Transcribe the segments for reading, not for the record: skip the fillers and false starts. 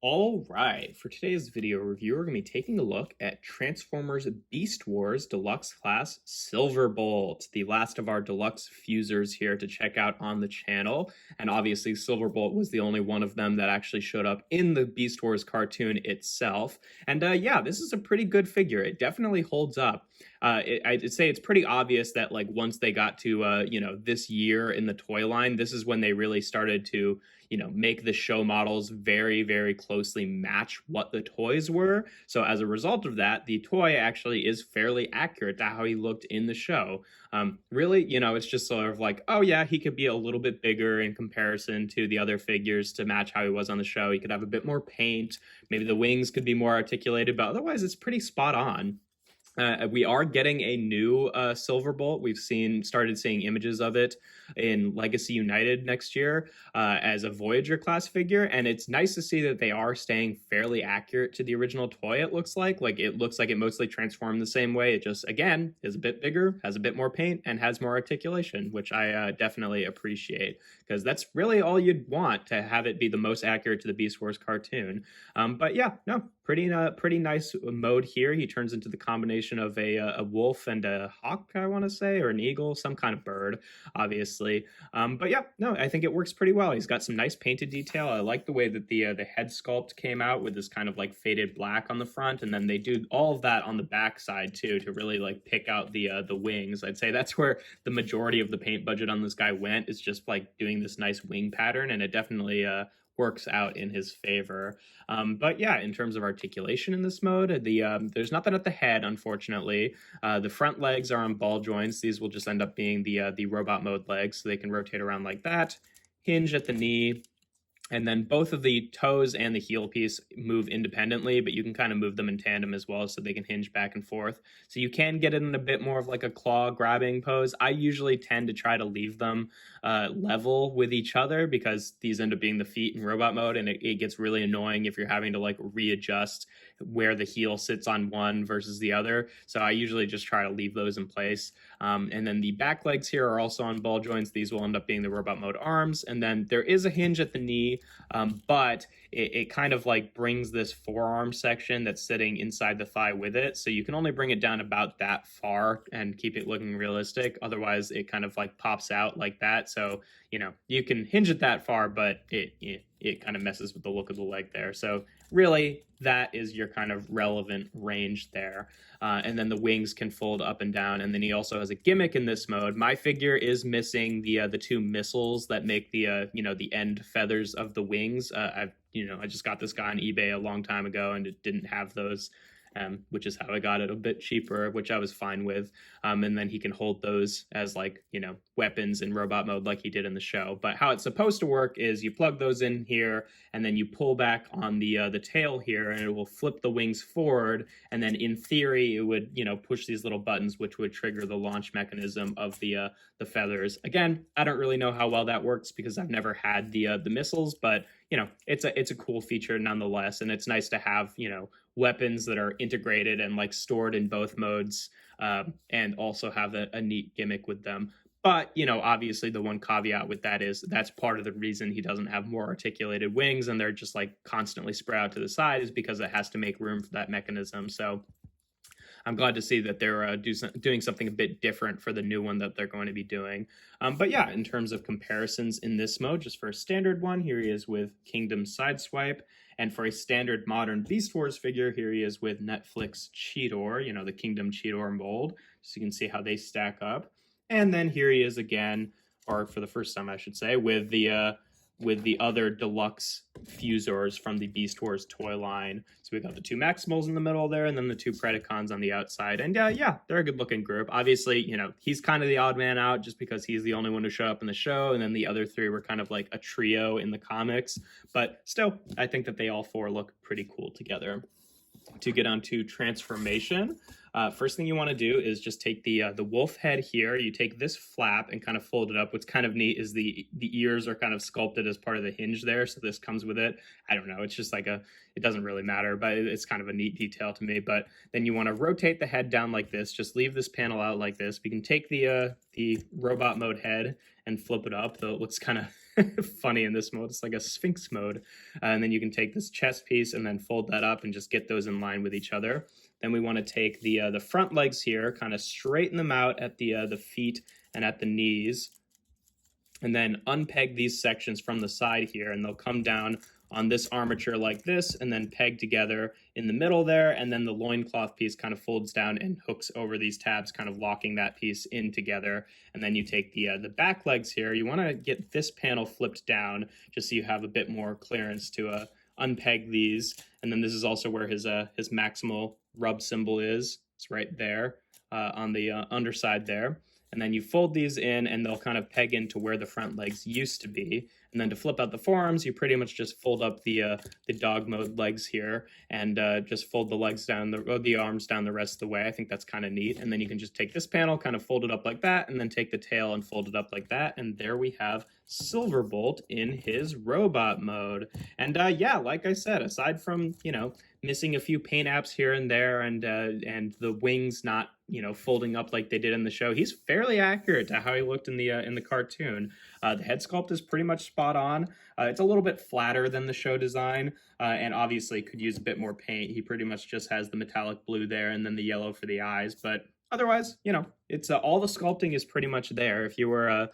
All right, for today's video review, we're going to be taking a look at Transformers Beast Wars Deluxe Class Silverbolt, the last of our deluxe fusers here to check out on the channel. And obviously, Silverbolt was the only one of them that actually showed up in the Beast Wars cartoon itself. And yeah, this is a pretty good figure. It definitely holds up. I'd say it's pretty obvious that like once they got to this year in the toy line, this is when they really started to make the show models very, very closely match what the toys were. So as a result of that, the toy actually is fairly accurate to how he looked in the show. Really, it's just sort of like, oh yeah, he could be a little bit bigger in comparison to the other figures to match how he was on the show. He could have a bit more paint. Maybe the wings could be more articulated, but otherwise it's pretty spot on. We are getting a new Silverbolt. We've started seeing images of it in Legacy United next year as a Voyager class figure, and it's nice to see that they are staying fairly accurate to the original toy. It looks like it mostly transformed the same way. It just again is a bit bigger, has a bit more paint, and has more articulation, which I definitely appreciate because that's really all you'd want to have it be the most accurate to the Beast Wars cartoon. But yeah, no, pretty nice mode here. He turns into the combination of a wolf and a hawk, I want to say, or an eagle, some kind of bird, obviously. But yeah, no, I think it works pretty well. He's got some nice painted detail. I like the way that the head sculpt came out with this kind of like faded black on the front, and then they do all of that on the back side too to really like pick out the wings. I'd say that's where the majority of the paint budget on this guy went, is just like doing this nice wing pattern, and it definitely works out in his favor. But yeah, in terms of articulation in this mode, there's nothing at the head, unfortunately. The front legs are on ball joints. These will just end up being the robot mode legs, so they can rotate around like that. Hinge at the knee. And then both of the toes and the heel piece move independently, but you can kind of move them in tandem as well so they can hinge back and forth. So you can get it in a bit more of like a claw grabbing pose. I usually tend to try to leave them level with each other because these end up being the feet in robot mode, and it gets really annoying if you're having to like readjust where the heel sits on one versus the other. So I usually just try to leave those in place. And then the back legs here are also on ball joints. These will end up being the robot mode arms. And then there is a hinge at the knee, but it kind of like brings this forearm section that's sitting inside the thigh with it. So you can only bring it down about that far and keep it looking realistic. Otherwise, it kind of like pops out like that. So, you can hinge it that far, but it kind of messes with the look of the leg there. So really, that is your kind of relevant range there. And then the wings can fold up and down. And then he also has a gimmick in this mode. My figure is missing the two missiles that make the end feathers of the wings. I just got this guy on eBay a long time ago, and it didn't have those. Which is how I got it a bit cheaper, which I was fine with. And then he can hold those as like, weapons in robot mode like he did in the show. But how it's supposed to work is you plug those in here, and then you pull back on the tail here, and it will flip the wings forward. And then in theory, it would, push these little buttons, which would trigger the launch mechanism of the feathers. Again, I don't really know how well that works because I've never had the missiles, but it's a cool feature nonetheless, and it's nice to have weapons that are integrated and like stored in both modes, and also have a neat gimmick with them. But obviously the one caveat with that is that's part of the reason he doesn't have more articulated wings and they're just like constantly spread out to the side, is because it has to make room for that mechanism. So I'm glad to see that they're doing something a bit different for the new one that they're going to be doing. But yeah, in terms of comparisons in this mode, just for a standard one, here he is with Kingdom Sideswipe. And for a standard modern Beast Wars figure, here he is with Netflix Cheetor, the Kingdom Cheetor mold. So you can see how they stack up. And then here he is again, or for the first time, I should say, with the other deluxe Fuzors from the Beast Wars toy line. So we got the two Maximals in the middle there, and then the two Predacons on the outside. And yeah, they're a good looking group. Obviously, he's kind of the odd man out just because he's the only one to show up in the show, and then the other three were kind of like a trio in the comics. But still, I think that they all four look pretty cool together. To get onto transformation, first thing you want to do is just take the wolf head here. You take this flap and kind of fold it up. What's kind of neat is the ears are kind of sculpted as part of the hinge there, so this comes with it. I don't know, it's just like it doesn't really matter, but it's kind of a neat detail to me. But then you want to rotate the head down like this. Just leave this panel out like this. We can take the robot mode head and flip it up, though it looks kind of funny in this mode. It's like a Sphinx mode. And then you can take this chest piece and then fold that up and just get those in line with each other. Then we want to take the front legs here, kind of straighten them out at the feet and at the knees, and then unpeg these sections from the side here, and they'll come down on this armature like this, and then peg together in the middle there, and then the loincloth piece kind of folds down and hooks over these tabs, kind of locking that piece in together. And then you take the back legs here. You want to get this panel flipped down just so you have a bit more clearance to unpeg these. And then this is also where his maximal rub symbol is. It's right there on the underside there. And then you fold these in, and they'll kind of peg into where the front legs used to be. And then to flip out the forearms, you pretty much just fold up the dog mode legs here, and just fold the legs down, the arms down the rest of the way. I think that's kind of neat. And then you can just take this panel, kind of fold it up like that, and then take the tail and fold it up like that. And there we have Silverbolt in his robot mode. And yeah, like I said, aside from, missing a few paint apps here and there, and the wings not folding up like they did in the show, he's fairly accurate to how he looked in the cartoon. The head sculpt is pretty much spot on. It's a little bit flatter than the show design, and obviously could use a bit more paint. He pretty much just has the metallic blue there and then the yellow for the eyes, but otherwise, it's all the sculpting is pretty much there. If you were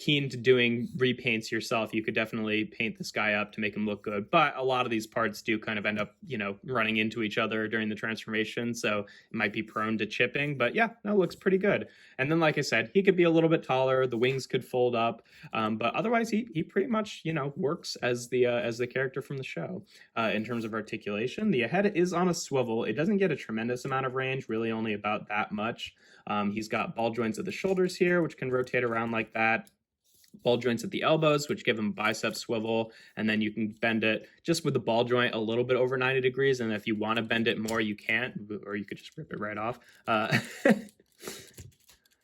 keen to doing repaints yourself, you could definitely paint this guy up to make him look good. But a lot of these parts do kind of end up, running into each other during the transformation, so it might be prone to chipping. But yeah, that looks pretty good. And then, like I said, he could be a little bit taller. The wings could fold up, but otherwise, he pretty much, works as the character from the show. In terms of articulation, the head is on a swivel. It doesn't get a tremendous amount of range, really only about that much. He's got ball joints at the shoulders here, which can rotate around like that. Ball joints at the elbows, which give him bicep swivel, and then you can bend it just with the ball joint a little bit over 90 degrees, and if you want to bend it more, you can't, or you could just rip it right off.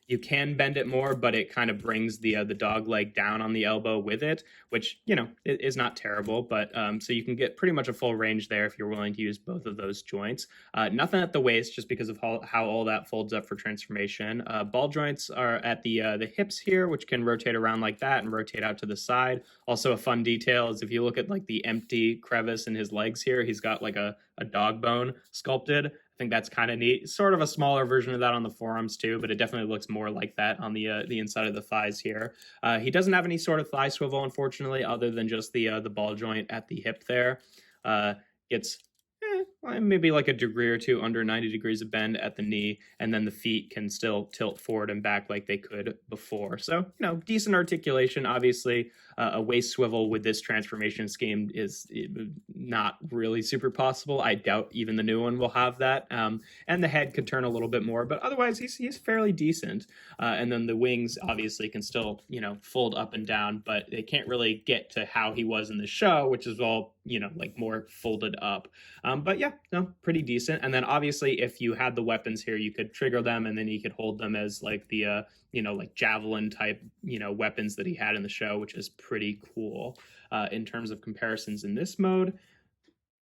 You can bend it more, but it kind of brings the dog leg down on the elbow with it, which, it is not terrible. But so you can get pretty much a full range there if you're willing to use both of those joints. Nothing at the waist, just because of how all that folds up for transformation. Ball joints are at the hips here, which can rotate around like that and rotate out to the side. Also, a fun detail is if you look at like the empty crevice in his legs here, he's got like a dog bone sculpted. I think that's kind of neat. Sort of a smaller version of that on the forearms too, but it definitely looks more like that on the inside of the thighs here. He doesn't have any sort of thigh swivel, unfortunately, other than just the ball joint at the hip there. It's maybe like a degree or two under 90 degrees of bend at the knee, and then the feet can still tilt forward and back like they could before. So, decent articulation. Obviously, a waist swivel with this transformation scheme is not really super possible. I doubt even the new one will have that. And the head could turn a little bit more, but otherwise he's fairly decent. And then the wings obviously can still, fold up and down, but they can't really get to how he was in the show, which is all, like more folded up. But yeah, pretty decent. And then obviously if you had the weapons here, you could trigger them, and then you could hold them as like the like javelin type weapons that he had in the show, which is pretty cool. In terms of comparisons in this mode,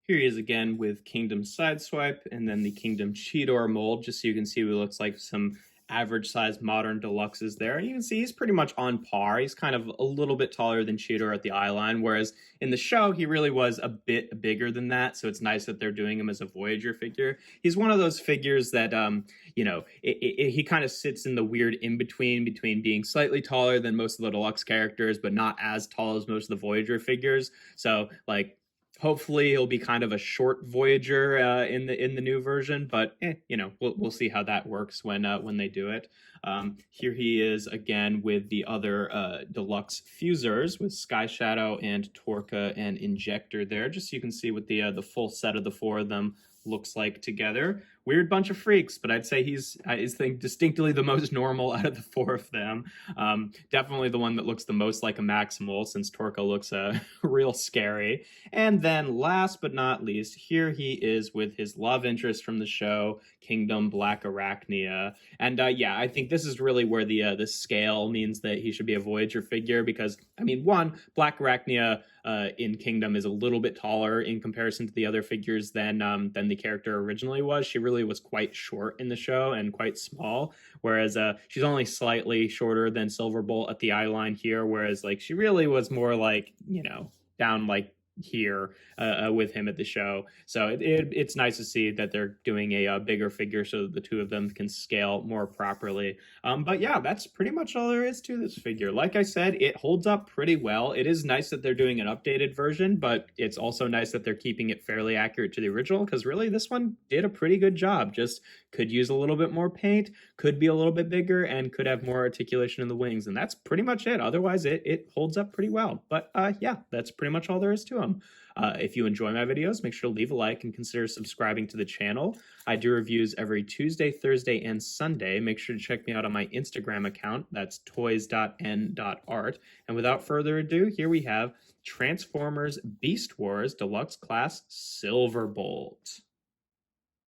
here he is again with Kingdom Sideswipe and then the Kingdom Cheetor mold, just so you can see what looks like some average size modern deluxes there. And you can see he's pretty much on par. He's kind of a little bit taller than Cheetor at the eye line, whereas in the show he really was a bit bigger than that. So it's nice that they're doing him as a Voyager figure. He's one of those figures that he kind of sits in the weird in-between between being slightly taller than most of the deluxe characters, but not as tall as most of the Voyager figures. So like, hopefully he'll be kind of a short Voyager in the new version, but we'll see how that works when they do it. Here he is again with the other deluxe Fuzors with Sky Shadow and Torka and Injector there, just so you can see what the full set of the four of them looks like together. Weird bunch of freaks, but I'd say he's distinctly the most normal out of the four of them. Definitely the one that looks the most like a Maximal, since Torka looks real scary. And then last but not least, here he is with his love interest from the show, Kingdom Black Arachnia. And yeah, I think this is really where the scale means that he should be a Voyager figure, because, I mean, one, Black Arachnia in Kingdom is a little bit taller in comparison to the other figures than the character originally was. She really was quite short in the show and quite small, whereas she's only slightly shorter than Silverbolt at the eye line here, whereas like she really was more like, you know, down like here with him at the show. So it's nice to see that they're doing a bigger figure so that the two of them can scale more properly. But yeah, that's pretty much all there is to this figure. Like I said, it holds up pretty well. It is nice that they're doing an updated version, but it's also nice that they're keeping it fairly accurate to the original, because really this one did a pretty good job. Just could use a little bit more paint, could be a little bit bigger, and could have more articulation in the wings. And that's pretty much it. Otherwise, it holds up pretty well. But yeah, that's pretty much all there is to them. If you enjoy my videos, make sure to leave a like and consider subscribing to the channel. I do reviews every Tuesday, Thursday, and Sunday. Make sure to check me out on my Instagram account. That's toys.n.art. And without further ado, here we have Transformers Beast Wars Deluxe Class Silverbolt.